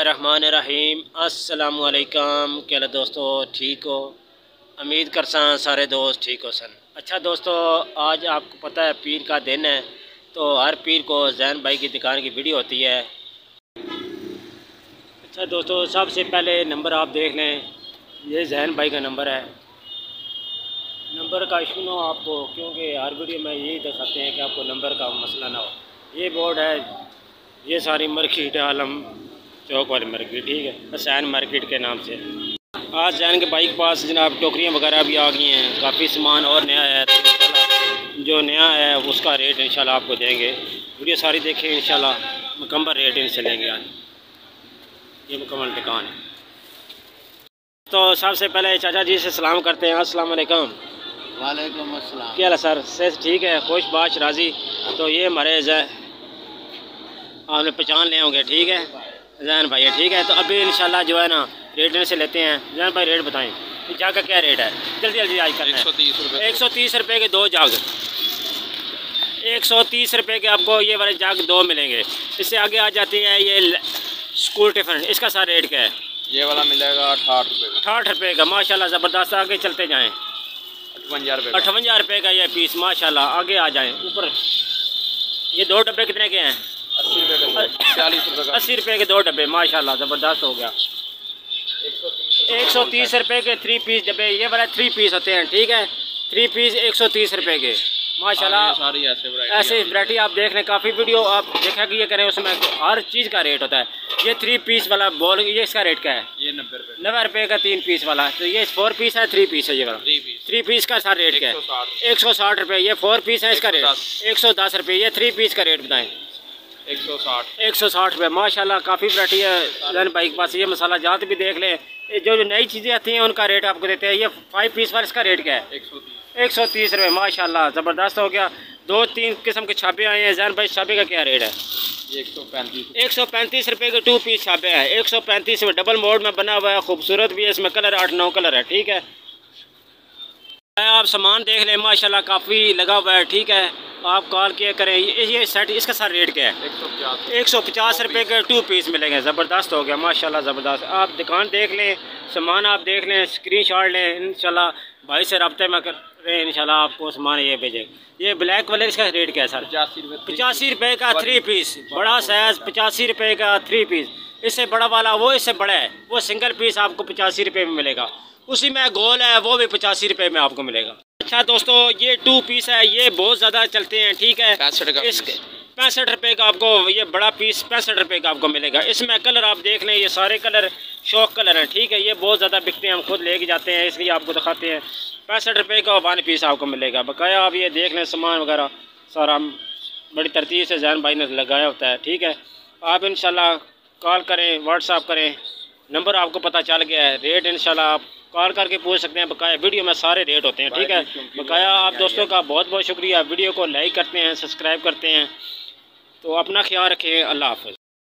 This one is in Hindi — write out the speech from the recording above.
रहमानिर्रहीम अस्सलामुअलैकुम। क्या हाल दोस्तों, ठीक हो? उम्मीद करसा सारे दोस्त ठीक हो सन। अच्छा दोस्तों, आज आपको पता है पीर का दिन है, तो हर पीर को जैन भाई की दुकान की वीडियो होती है। अच्छा दोस्तों, सबसे पहले नंबर आप देख लें, ये जैन भाई का नंबर है। नंबर का इशू ना हो आपको, क्योंकि हर वीडियो में यही दिखाते हैं कि आपको नंबर का मसला ना हो। ये बोर्ड है, ये सारी मार्केट है, आलम चौक वाली मार्केट, ठीक है, हुसैन मार्केट के नाम से। आज जैन के बाइक पास जनाब टोकरियाँ वगैरह भी आ गई हैं, काफ़ी सामान और नया है, तो इंशाल्लाह जो नया है उसका रेट इंशाल्लाह आपको देंगे। वीडियो सारी देखें, इंशाल्लाह मुकम्मल रेट इनसे लेंगे। आज ये मुकम्मल दुकान है। तो सबसे पहले चाचा जी से सलाम करते हैं। अस्सलाम वालेकुम। वालेकुम अस्सलाम। क्या हाल है सर? से ठीक है, खुश बाश राज़ी। तो ये मरेज है, आपने पहचान ले होंगे, ठीक है, जैन भाई है, ठीक है। तो अभी इंशाल्लाह जो है ना रेट इनसे लेते हैं। जैन भाई रेट बताएं, जाग का क्या रेट है? जल्दी जल्दी आज करना है। 130 रुपये। 130 रुपये के दो जाग, 130 रुपये के आपको ये वाले जाग दो मिलेंगे। इससे आगे आ जाती है ये स्कूल टिफ़िन, इसका सारा रेट क्या है? ये वाला मिलेगा 68 रुपये का। 68 रुपये का, माशाल्लाह ज़बरदस्त। आगे चलते जाएँ, 58 रुपये। 58 रुपये का ये पीस, माशाल्लाह। आगे आ जाएँ ऊपर। ये दो डब्बे कितने के हैं? 80 रुपये का। 40 रुपये का। 80 रुपये के दो डब्बे, माशाल्लाह ज़बरदस्त हो गया। 130 रुपये के 3 पीस डब्बे, ये वाला 3 पीस होते हैं, ठीक है। 3 पीस 130 रुपये के, माशाल्लाह। सारी ऐसे वैरायटी आप देख लें, काफ़ी वीडियो आप देखा कि ये करें, उसमें हर चीज़ का रेट होता है। ये 3 पीस वाला बॉल, ये इसका रेट क्या है? ये 90 रुपये। 90 रुपये का 3 पीस वाला। तो ये 4 पीस है, 3 पीस है ये वाला? 3 पीस का सारा रेट क्या है? 160 रुपये। ये 4 पीस है, इसका रेट 110 रुपये। ये 3 पीस का रेट बताएँ। 160 रुपये, माशाल्लाह। काफ़ी वैरायटी है जैन भाई के पास। ये मसाला जात भी देख लें, जो नई चीज़ें आती हैं उनका रेट आपको देते हैं। ये 5 पीस वाला, इसका रेट क्या है? 130 रुपये, माशाल्लाह ज़बरदस्त हो गया। 2-3 किस्म के छापे आए हैं। जैन भाई छापे का क्या रेट है? 135 रुपये के 2 पीस छापे हैं। 135 में डबल मोड में बना हुआ है, खूबसूरत भी है। इसमें कलर 8-9 कलर है, ठीक है। आप सामान देख लें, माशाल्लाह काफ़ी लगा हुआ है, ठीक है। आप कॉल किया करें। ये सेट, इसका सारा रेट क्या है? 150 रुपये के 2 पीस मिलेंगे। ज़बरदस्त हो गया, माशाल्लाह ज़बरदस्त। आप दुकान देख लें, सामान आप देख लें, स्क्रीनशॉट लें, इंशाल्लाह भाई से रब्ते में कर रहे हैं, इंशाल्लाह आपको सामान ये भेजें। ये ब्लैक वाले, इसका रेट क्या है सर? 85 रुपये का 3 पीस, बड़ा साइज़ 85 रुपये का 3 पीस। इससे बड़ा वाला वो इससे बड़ा है, वो सिंगल पीस आपको 85 रुपये में मिलेगा। उसी में गोल है, वो भी 85 रुपये में आपको मिलेगा। अच्छा दोस्तों, ये 2 पीस है, ये बहुत ज़्यादा चलते हैं, ठीक है। 65 रुपये का आपको ये बड़ा पीस 65 रुपये का आपको मिलेगा। इसमें कलर आप देख लें, ये सारे कलर शौक कलर हैं, ठीक है। ये बहुत ज़्यादा बिकते हैं, हम खुद लेके जाते हैं, इसलिए आपको दिखाते हैं। 65 रुपये का 1 पीस आपको मिलेगा। बकाया आप ये देख लें, सामान वगैरह सारा बड़ी तरतीब से जैन भाई ने लगाया होता है, ठीक है। आप इंशाल्लाह कॉल करें, व्हाट्सअप करें, नंबर आपको पता चल गया है। रेट इंशाल्लाह आप कॉल करके पूछ सकते हैं। बकाया वीडियो में सारे रेट होते हैं, ठीक है। बकाया आप दोस्तों का बहुत बहुत शुक्रिया। वीडियो को लाइक करते हैं, सब्सक्राइब करते हैं। तो अपना ख्याल रखें। अल्लाह हाफ़िज़।